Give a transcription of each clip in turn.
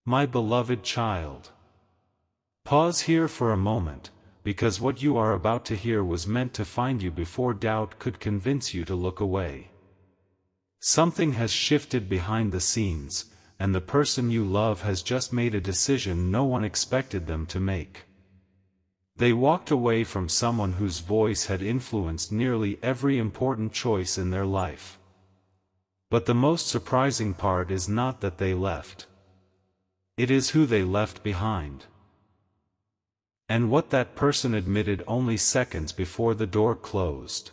My beloved child. Pause here for a moment, because what you are about to hear was meant to find you before doubt could convince you to look away. Something has shifted behind the scenes, and the person you love has just made a decision no one expected them to make. They walked away from someone whose voice had influenced nearly every important choice in their life. But the most surprising part is not that they left. It is who they left behind. And what that person admitted only seconds before the door closed.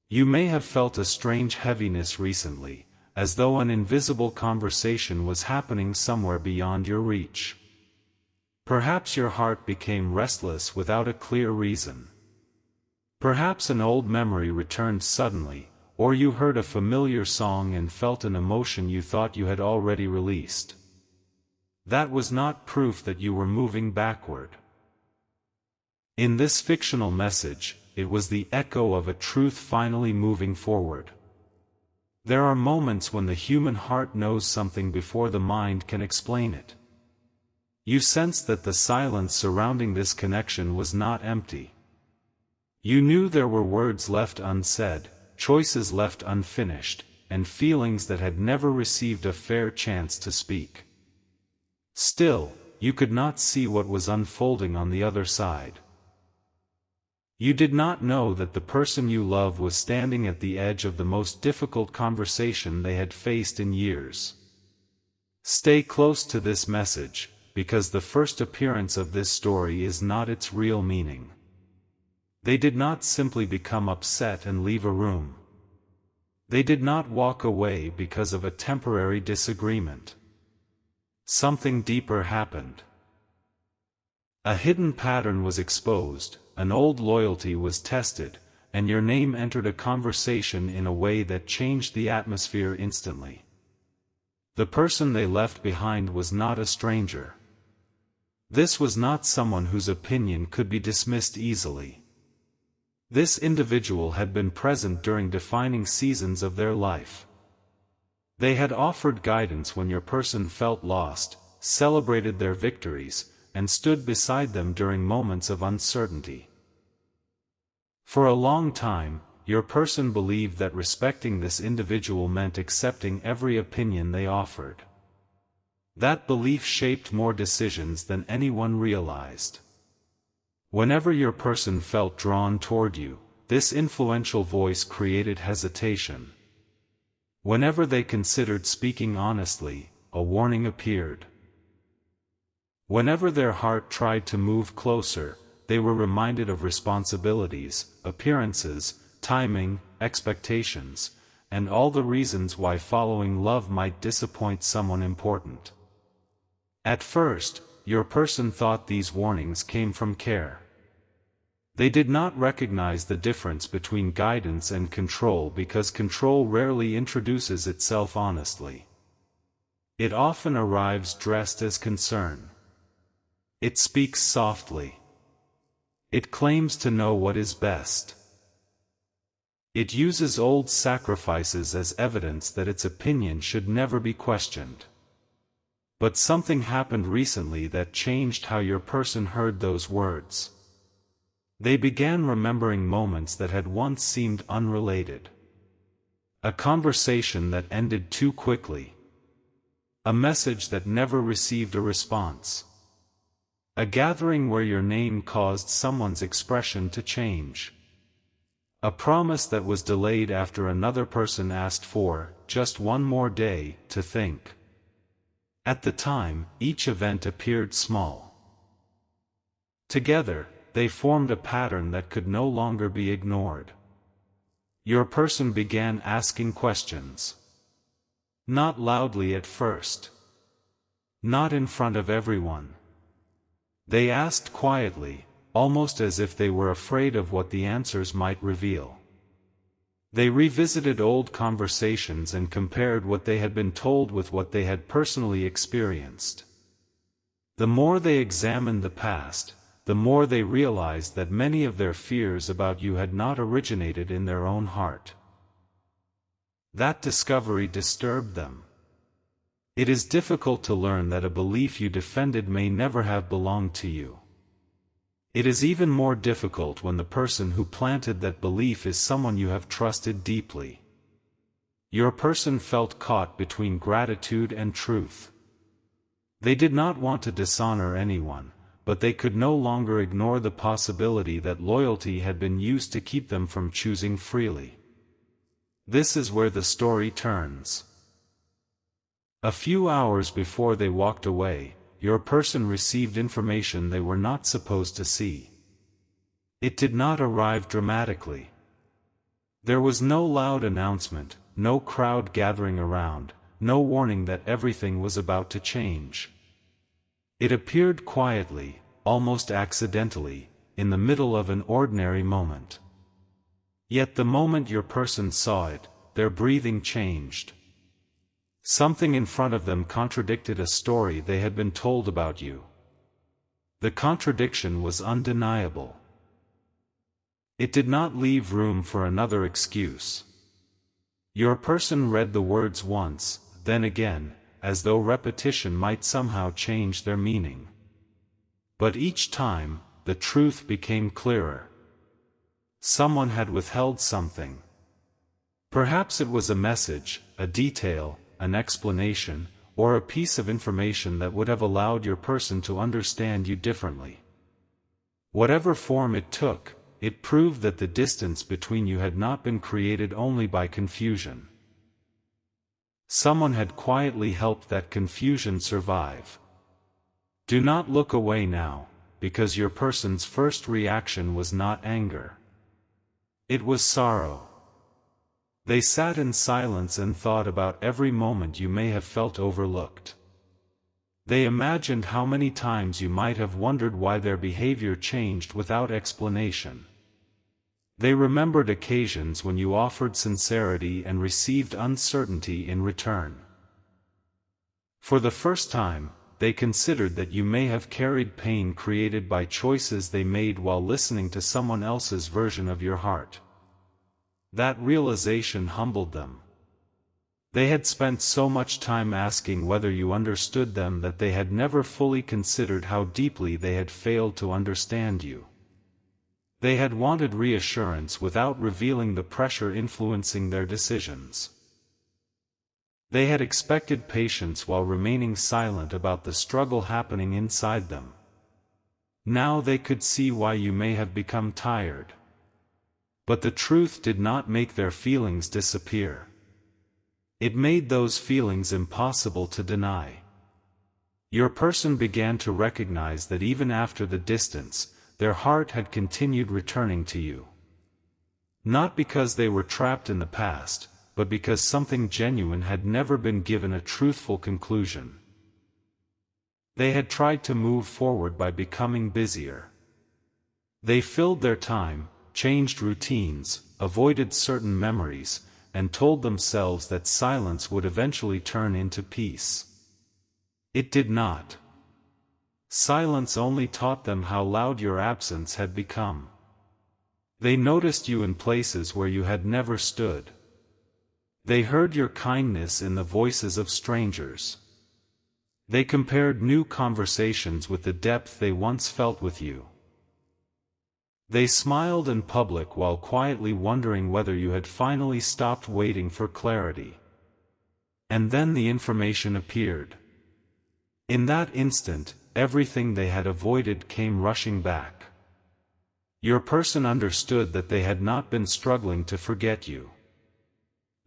You may have felt a strange heaviness recently, as though an invisible conversation was happening somewhere beyond your reach. Perhaps your heart became restless without a clear reason. Perhaps an old memory returned suddenly, or you heard a familiar song and felt an emotion you thought you had already released. That was not proof that you were moving backward. In this fictional message, it was the echo of a truth finally moving forward. There are moments when the human heart knows something before the mind can explain it. You sensed that the silence surrounding this connection was not empty. You knew there were words left unsaid, choices left unfinished, and feelings that had never received a fair chance to speak. Still, you could not see what was unfolding on the other side. You did not know that the person you love was standing at the edge of the most difficult conversation they had faced in years. Stay close to this message, because the first appearance of this story is not its real meaning. They did not simply become upset and leave a room. They did not walk away because of a temporary disagreement. Something deeper happened. A hidden pattern was exposed, an old loyalty was tested, and your name entered a conversation in a way that changed the atmosphere instantly. The person they left behind was not a stranger. This was not someone whose opinion could be dismissed easily. This individual had been present during defining seasons of their life. They had offered guidance when your person felt lost, celebrated their victories, and stood beside them during moments of uncertainty. For a long time, your person believed that respecting this individual meant accepting every opinion they offered. That belief shaped more decisions than anyone realized. Whenever your person felt drawn toward you, this influential voice created hesitation. Whenever they considered speaking honestly, a warning appeared. Whenever their heart tried to move closer, they were reminded of responsibilities, appearances, timing, expectations, and all the reasons why following love might disappoint someone important. At first, your person thought these warnings came from care. They did not recognize the difference between guidance and control because control rarely introduces itself honestly. It often arrives dressed as concern. It speaks softly. It claims to know what is best. It uses old sacrifices as evidence that its opinion should never be questioned. But something happened recently that changed how your person heard those words. They began remembering moments that had once seemed unrelated. A conversation that ended too quickly. A message that never received a response. A gathering where your name caused someone's expression to change. A promise that was delayed after another person asked for just one more day to think. At the time, each event appeared small. Together, they formed a pattern that could no longer be ignored. Your person began asking questions. Not loudly at first. Not in front of everyone. They asked quietly, almost as if they were afraid of what the answers might reveal. They revisited old conversations and compared what they had been told with what they had personally experienced. The more they examined the past, the more they realized that many of their fears about you had not originated in their own heart. That discovery disturbed them. It is difficult to learn that a belief you defended may never have belonged to you. It is even more difficult when the person who planted that belief is someone you have trusted deeply. Your person felt caught between gratitude and truth. They did not want to dishonor anyone, but they could no longer ignore the possibility that loyalty had been used to keep them from choosing freely. This is where the story turns. A few hours before they walked away, your person received information they were not supposed to see. It did not arrive dramatically. There was no loud announcement, no crowd gathering around, no warning that everything was about to change. It appeared quietly, almost accidentally, in the middle of an ordinary moment. Yet the moment your person saw it, their breathing changed. Something in front of them contradicted a story they had been told about you. The contradiction was undeniable. It did not leave room for another excuse. Your person read the words once, then again, as though repetition might somehow change their meaning. But each time, the truth became clearer. Someone had withheld something. Perhaps it was a message, a detail, an explanation, or a piece of information that would have allowed your person to understand you differently. Whatever form it took, it proved that the distance between you had not been created only by confusion. Someone had quietly helped that confusion survive. Do not look away now, because your person's first reaction was not anger. It was sorrow. They sat in silence and thought about every moment you may have felt overlooked. They imagined how many times you might have wondered why their behavior changed without explanation. They remembered occasions when you offered sincerity and received uncertainty in return. For the first time, they considered that you may have carried pain created by choices they made while listening to someone else's version of your heart. That realization humbled them. They had spent so much time asking whether you understood them that they had never fully considered how deeply they had failed to understand you. They had wanted reassurance without revealing the pressure influencing their decisions. They had expected patience while remaining silent about the struggle happening inside them. Now they could see why you may have become tired. But the truth did not make their feelings disappear. It made those feelings impossible to deny. Your person began to recognize that even after the distance, their heart had continued returning to you. Not because they were trapped in the past, but because something genuine had never been given a truthful conclusion. They had tried to move forward by becoming busier. They filled their time, changed routines, avoided certain memories, and told themselves that silence would eventually turn into peace. It did not. Silence only taught them how loud your absence had become. They noticed you in places where you had never stood. They heard your kindness in the voices of strangers. They compared new conversations with the depth they once felt with you. They smiled in public while quietly wondering whether you had finally stopped waiting for clarity. And then the information appeared. In that instant, everything they had avoided came rushing back. Your person understood that they had not been struggling to forget you.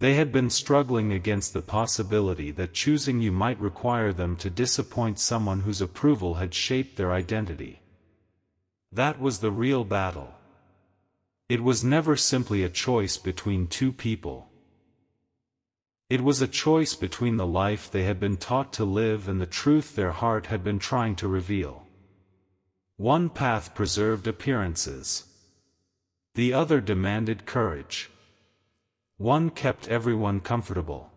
They had been struggling against the possibility that choosing you might require them to disappoint someone whose approval had shaped their identity. That was the real battle. It was never simply a choice between two people. It was a choice between the life they had been taught to live and the truth their heart had been trying to reveal. One path preserved appearances. The other demanded courage. One kept everyone comfortable.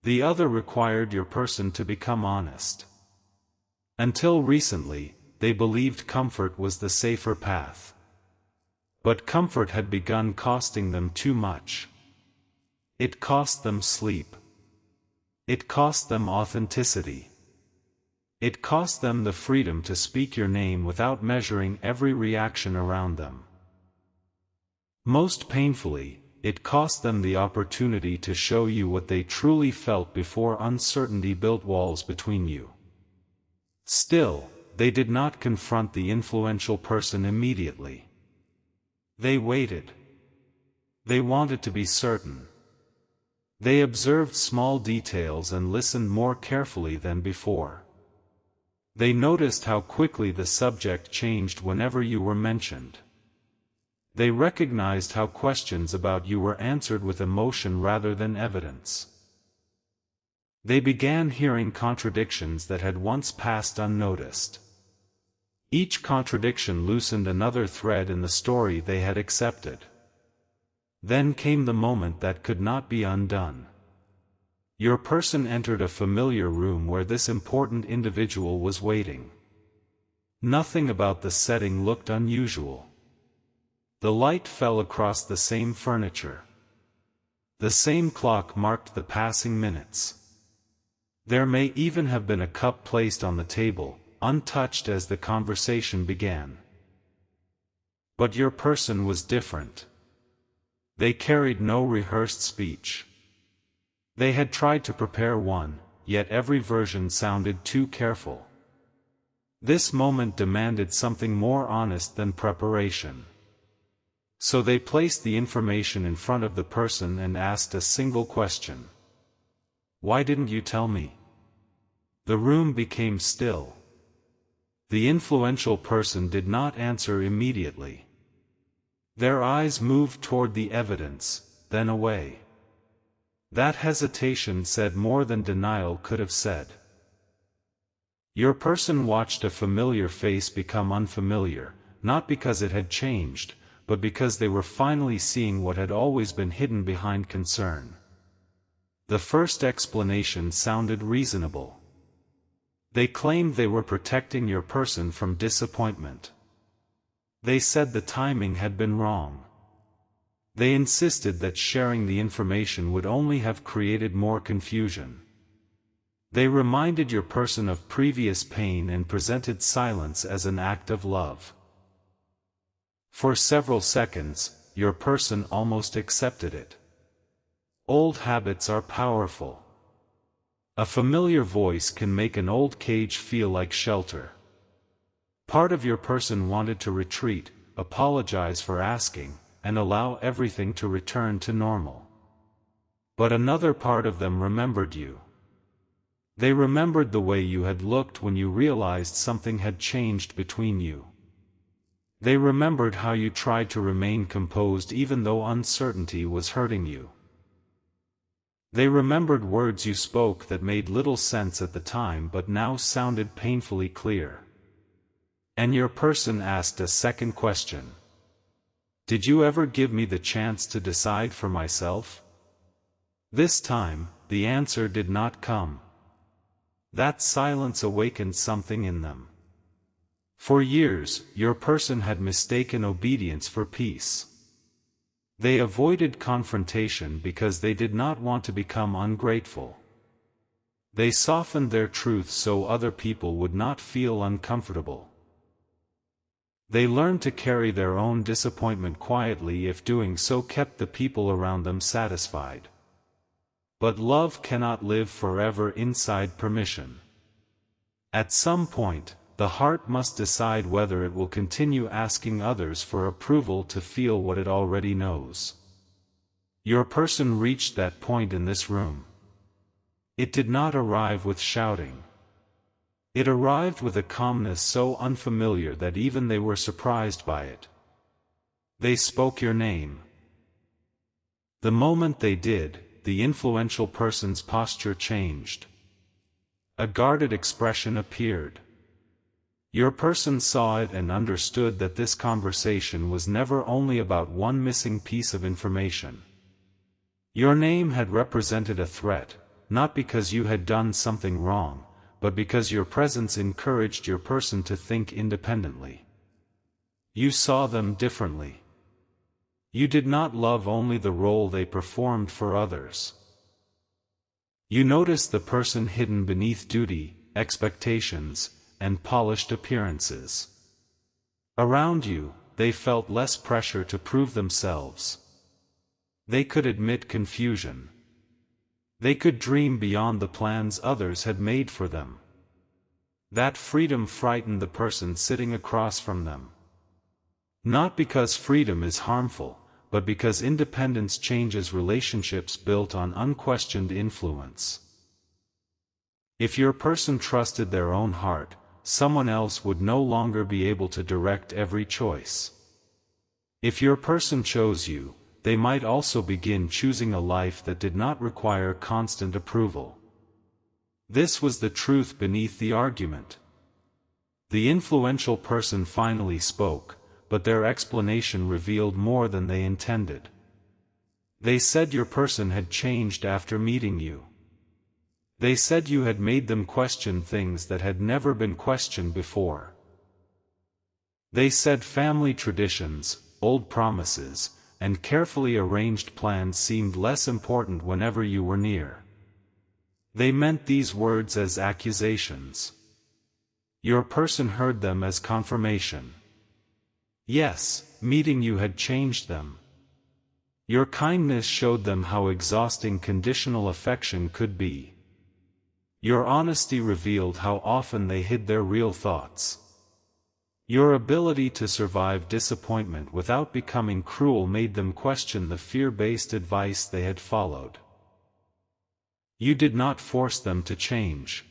The other required your person to become honest. Until recently, they believed comfort was the safer path. But comfort had begun costing them too much. It cost them sleep. It cost them authenticity. It cost them the freedom to speak your name without measuring every reaction around them. Most painfully, it cost them the opportunity to show you what they truly felt before uncertainty built walls between you. Still, they did not confront the influential person immediately. They waited. They wanted to be certain. They observed small details and listened more carefully than before. They noticed how quickly the subject changed whenever you were mentioned. They recognized how questions about you were answered with emotion rather than evidence. They began hearing contradictions that had once passed unnoticed. Each contradiction loosened another thread in the story they had accepted. Then came the moment that could not be undone. Your person entered a familiar room where this important individual was waiting. Nothing about the setting looked unusual. The light fell across the same furniture. The same clock marked the passing minutes. There may even have been a cup placed on the table, untouched as the conversation began. But your person was different. They carried no rehearsed speech. They had tried to prepare one, yet every version sounded too careful. This moment demanded something more honest than preparation. So they placed the information in front of the person and asked a single question. "Why didn't you tell me?" The room became still. The influential person did not answer immediately. Their eyes moved toward the evidence, then away. That hesitation said more than denial could have said. Your person watched a familiar face become unfamiliar, not because it had changed, but because they were finally seeing what had always been hidden behind concern. The first explanation sounded reasonable. They claimed they were protecting your person from disappointment. They said the timing had been wrong. They insisted that sharing the information would only have created more confusion. They reminded your person of previous pain and presented silence as an act of love. For several seconds, your person almost accepted it. Old habits are powerful. A familiar voice can make an old cage feel like shelter. Part of your person wanted to retreat, apologize for asking, and allow everything to return to normal. But another part of them remembered you. They remembered the way you had looked when you realized something had changed between you. They remembered how you tried to remain composed even though uncertainty was hurting you. They remembered words you spoke that made little sense at the time but now sounded painfully clear. And your person asked a second question. "Did you ever give me the chance to decide for myself?" This time, the answer did not come. That silence awakened something in them. For years, your person had mistaken obedience for peace. They avoided confrontation because they did not want to become ungrateful. They softened their truth so other people would not feel uncomfortable. They learned to carry their own disappointment quietly if doing so kept the people around them satisfied. But love cannot live forever inside permission. At some point, the heart must decide whether it will continue asking others for approval to feel what it already knows. Your person reached that point in this room. It did not arrive with shouting. It arrived with a calmness so unfamiliar that even they were surprised by it. They spoke your name. The moment they did, the influential person's posture changed. A guarded expression appeared. Your person saw it and understood that this conversation was never only about one missing piece of information. Your name had represented a threat, not because you had done something wrong, but because your presence encouraged your person to think independently. You saw them differently. You did not love only the role they performed for others. You noticed the person hidden beneath duty, expectations, and polished appearances. Around you, they felt less pressure to prove themselves. They could admit confusion. They could dream beyond the plans others had made for them. That freedom frightened the person sitting across from them. Not because freedom is harmful, but because independence changes relationships built on unquestioned influence. If your person trusted their own heart, someone else would no longer be able to direct every choice. If your person chose you, they might also begin choosing a life that did not require constant approval. This was the truth beneath the argument. The influential person finally spoke, but their explanation revealed more than they intended. They said your person had changed after meeting you. They said you had made them question things that had never been questioned before. They said family traditions, old promises, and carefully arranged plans seemed less important whenever you were near. They meant these words as accusations. Your person heard them as confirmation. Yes, meeting you had changed them. Your kindness showed them how exhausting conditional affection could be. Your honesty revealed how often they hid their real thoughts. Your ability to survive disappointment without becoming cruel made them question the fear-based advice they had followed. You did not force them to change.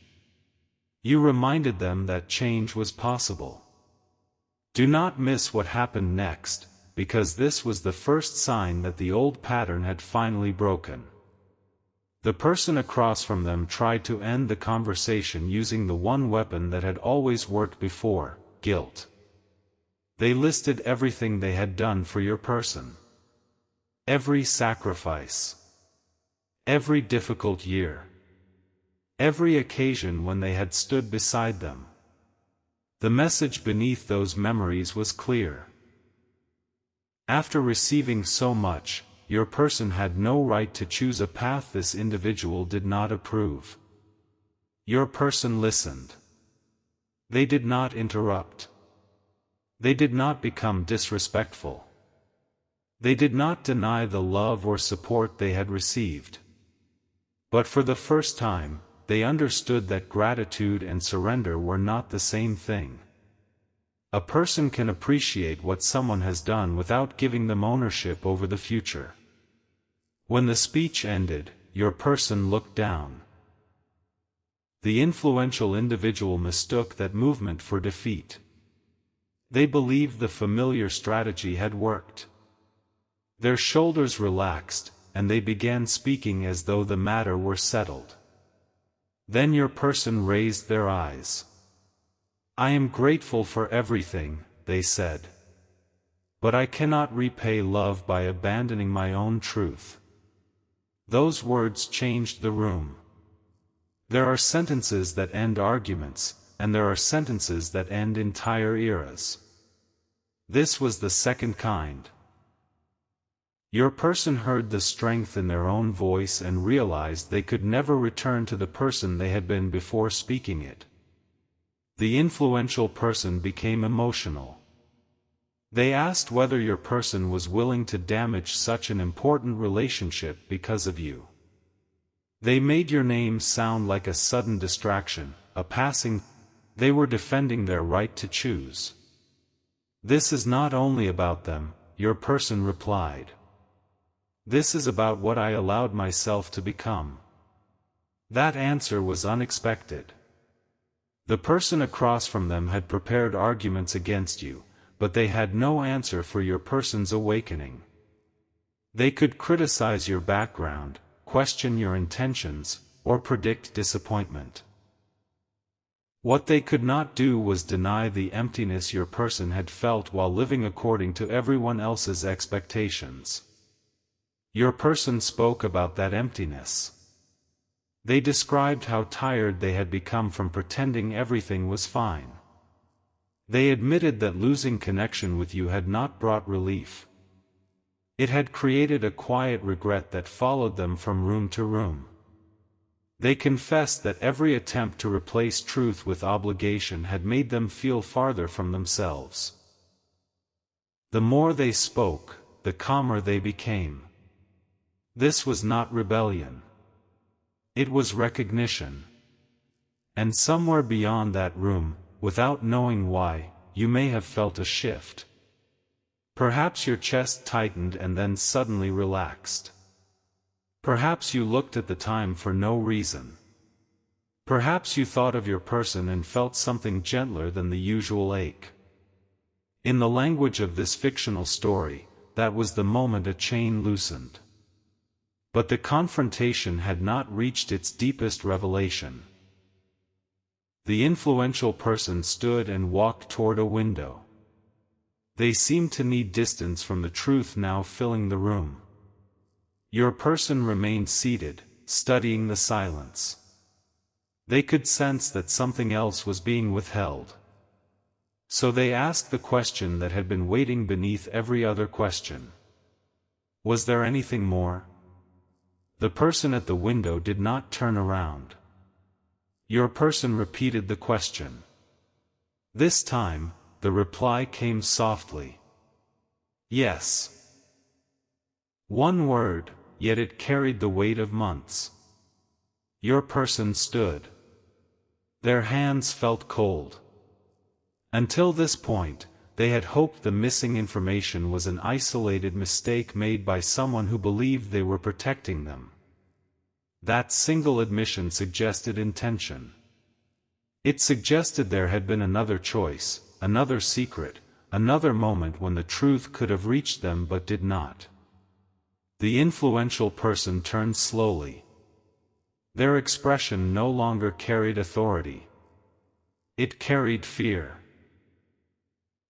You reminded them that change was possible. Do not miss what happened next, because this was the first sign that the old pattern had finally broken. The person across from them tried to end the conversation using the one weapon that had always worked before: guilt. They listed everything they had done for your person. Every sacrifice. Every difficult year. Every occasion when they had stood beside them. The message beneath those memories was clear. After receiving so much, your person had no right to choose a path this individual did not approve. Your person listened. They did not interrupt. They did not become disrespectful. They did not deny the love or support they had received. But for the first time, they understood that gratitude and surrender were not the same thing. A person can appreciate what someone has done without giving them ownership over the future. When the speech ended, your person looked down. The influential individual mistook that movement for defeat. They believed the familiar strategy had worked. Their shoulders relaxed, and they began speaking as though the matter were settled. Then your person raised their eyes. I am grateful for everything, they said. But I cannot repay love by abandoning my own truth. Those words changed the room. There are sentences that end arguments, and there are sentences that end entire eras. This was the second kind. Your person heard the strength in their own voice and realized they could never return to the person they had been before speaking it. The influential person became emotional. They asked whether your person was willing to damage such an important relationship because of you. They made your name sound like a sudden distraction, a passing. They were defending their right to choose. This is not only about them, your person replied. This is about what I allowed myself to become. That answer was unexpected. The person across from them had prepared arguments against you, but they had no answer for your person's awakening. They could criticize your background, question your intentions, or predict disappointment. What they could not do was deny the emptiness your person had felt while living according to everyone else's expectations. Your person spoke about that emptiness. They described how tired they had become from pretending everything was fine. They admitted that losing connection with you had not brought relief. It had created a quiet regret that followed them from room to room. They confessed that every attempt to replace truth with obligation had made them feel farther from themselves. The more they spoke, the calmer they became. This was not rebellion. It was recognition. And somewhere beyond that room, without knowing why, you may have felt a shift. Perhaps your chest tightened and then suddenly relaxed. Perhaps you looked at the time for no reason. Perhaps you thought of your person and felt something gentler than the usual ache. In the language of this fictional story, that was the moment a chain loosened. But the confrontation had not reached its deepest revelation. The influential person stood and walked toward a window. They seemed to need distance from the truth now filling the room. Your person remained seated, studying the silence. They could sense that something else was being withheld. So they asked the question that had been waiting beneath every other question. Was there anything more? The person at the window did not turn around. Your person repeated the question. This time, the reply came softly. Yes. One word, yet it carried the weight of months. Your person stood. Their hands felt cold. Until this point, they had hoped the missing information was an isolated mistake made by someone who believed they were protecting them. That single admission suggested intention. It suggested there had been another choice, another secret, another moment when the truth could have reached them but did not. The influential person turned slowly. Their expression no longer carried authority. It carried fear.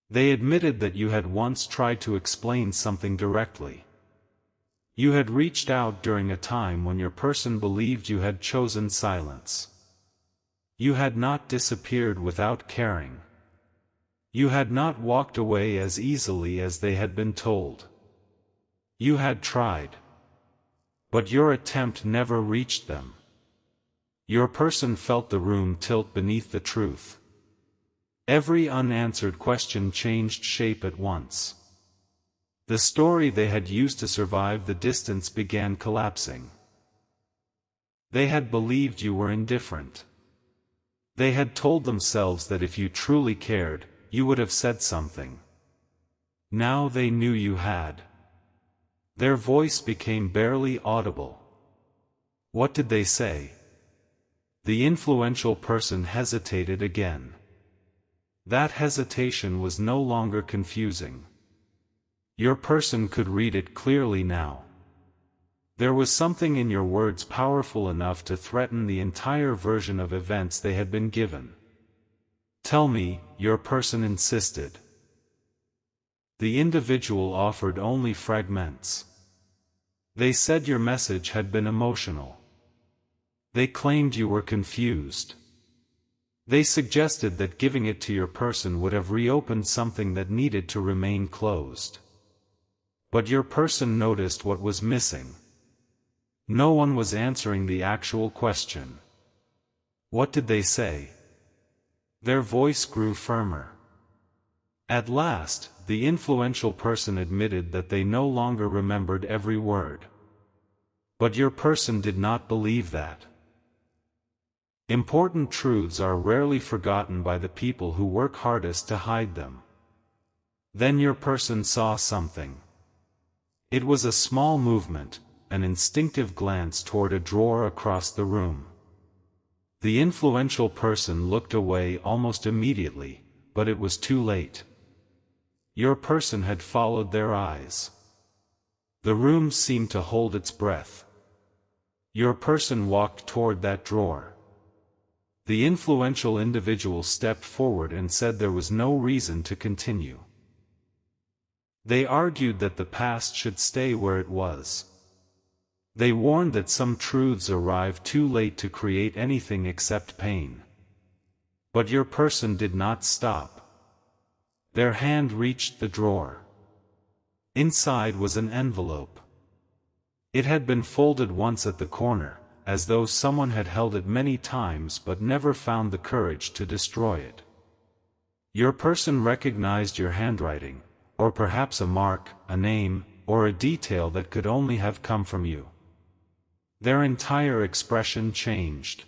They admitted that you had once tried to explain something directly. You had reached out during a time when your person believed you had chosen silence. You had not disappeared without caring. You had not walked away as easily as they had been told. You had tried. But your attempt never reached them. Your person felt the room tilt beneath the truth. Every unanswered question changed shape at once. The story they had used to survive the distance began collapsing. They had believed you were indifferent. They had told themselves that if you truly cared, you would have said something. Now they knew you had. Their voice became barely audible. What did they say? The influential person hesitated again. That hesitation was no longer confusing. Your person could read it clearly now. There was something in your words powerful enough to threaten the entire version of events they had been given. Tell me, your person insisted. The individual offered only fragments. They said your message had been emotional. They claimed you were confused. They suggested that giving it to your person would have reopened something that needed to remain closed. But your person noticed what was missing. No one was answering the actual question. What did they say? Their voice grew firmer. At last, the influential person admitted that they no longer remembered every word. But your person did not believe that. Important truths are rarely forgotten by the people who work hardest to hide them. Then your person saw something. It was a small movement, an instinctive glance toward a drawer across the room. The influential person looked away almost immediately, but it was too late. Your person had followed their eyes. The room seemed to hold its breath. Your person walked toward that drawer. The influential individual stepped forward and said there was no reason to continue. They argued that the past should stay where it was. They warned that some truths arrive too late to create anything except pain. But your person did not stop. Their hand reached the drawer. Inside was an envelope. It had been folded once at the corner, as though someone had held it many times but never found the courage to destroy it. Your person recognized your handwriting, or perhaps a mark, a name, or a detail that could only have come from you. Their entire expression changed.